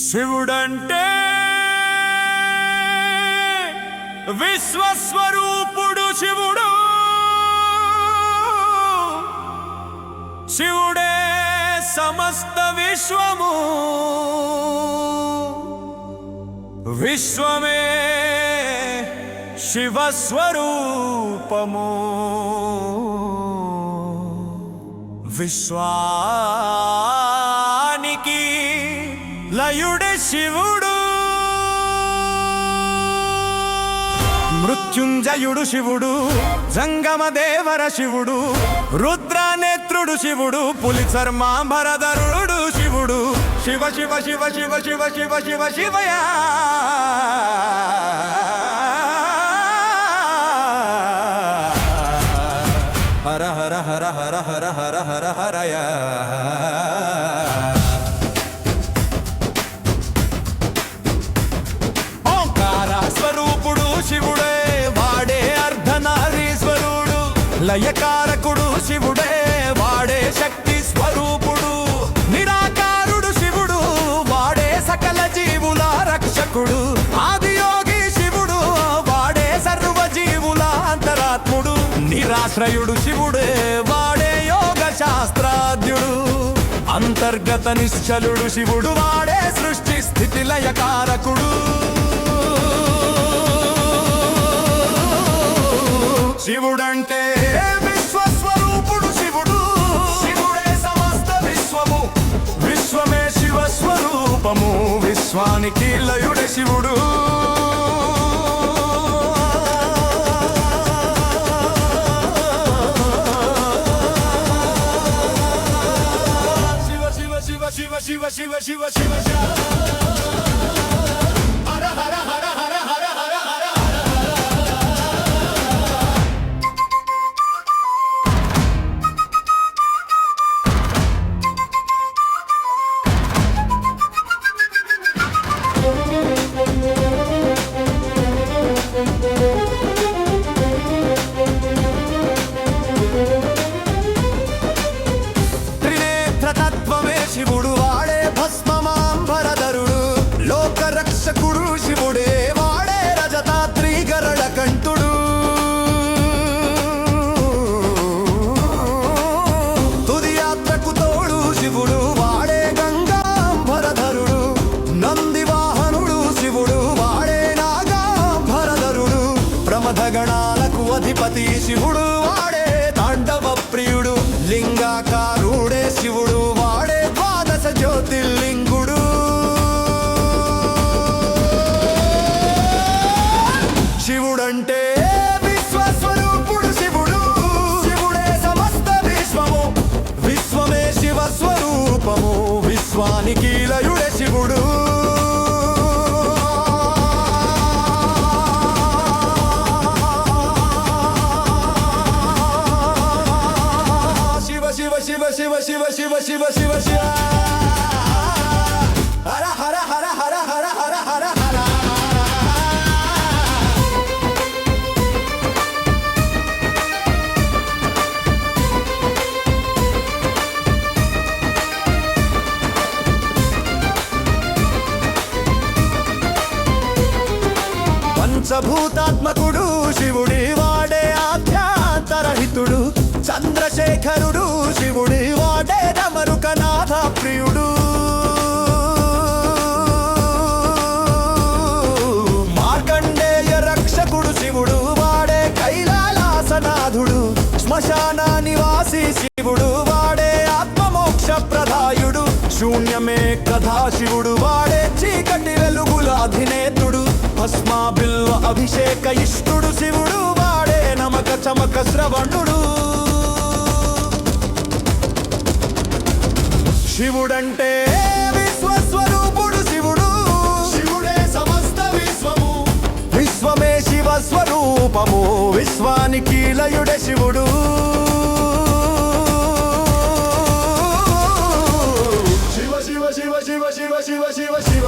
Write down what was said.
శివుడంటే విశ్వస్వరూపుడు శివుడు. శివుడే సమస్త విశ్వము, విశ్వమే శివస్వరూపము. విశ్వానికి లయుడే శివుడు. మృత్యుంజయుడు శివుడు, జంగమదేవర శివుడు, రుద్రనేత్రుడు శివుడు, పులి చర్మాంబరధరుడు శివుడు. శివ శివ శివ శివ శివ శివ శివ శివయా. హర హర హర హర హర హర హర హరయ. శివుడే వాడే అర్ధనారీశ్వరుడు, లయకారకుడు శివుడే వాడే శక్తి స్వరూపుడు, నిరాకారుడు శివుడు వాడే సకల జీవుల రక్షకుడు, ఆదియోగి శివుడు వాడే సర్వజీవుల అంతరాత్ముడు, నిరాశ్రయుడు శివుడే వాడే యోగ శాస్త్రాద్యుడు, అంతర్గత నిశ్చలుడు శివుడు వాడే సృష్టి స్థితి లయకారకుడు. శివుడంటే విశ్వస్వరూపుడు శివుడు, శివుడే సమస్త విశ్వము, విశ్వమే శివస్వరూపము, విశ్వానికి లయుడే శివుడు. శివ శివ శివ శివ శివ శివ శివ శివ శివ. హర హర హర హర హర హర హర. త్రినేత్రతత్వమే శివుడు వాడే భస్మమాంబరధరుడు, లోకరక్షకుడు శివుడే వాడే రజతాత్రి గరళ కంఠుడు, తుది యాత్రకు తోడు శివుడు వాడే గంగాంబరధరుడు, నందివాహనుడు శివుడు వాడే నాగాంబరధరుడు, ప్రమథగణాలకు అధిపతి శివుడు వాడే తాండవ ప్రియుడు, లింగాకారుడే శివుడు వాడే ద్వాదశ జ్యోతిర్లింగుడు. శివుడంటే విశ్వస్వరూపుడు శివుడు, శివుడే సమస్త విశ్వము, విశ్వమే శివస్వరూపము, విశ్వానికి లయుడే శివుడు. శివ శివ శివ శివ శివ శివ శివ. హర హర హర హర హర హర హర హర. పంచభూతాత్మకుడు శివుడి వాడే ఆధ్యాంతరహితుడు, చంద్రశేఖరుడు శివుడి వాడే డమరుకనాథ ప్రియుడు, మార్కండేయ రక్షకుడు శివుడు వాడే కైలాసనాథుడు, శ్మశాన నివాసి శివుడు వాడే ఆత్మమోక్ష ప్రదాయుడు, శూన్యమే కథా శివుడు వాడే చీకటి వెలుగుల అధినేతుడు, భస్మా బిల్వ అభిషేక ఇష్టుడు శివుడు వాడే నమక చమక శ్రవణుడు. శివుడంటే విశ్వస్వరూపుడు శివుడు, శివుడే సమస్త విశ్వము, విశ్వమే శివస్వరూపము, విశ్వానికి లయుడే శివుడు. శివ శివ శివ శివ శివ శివ శివ శివ.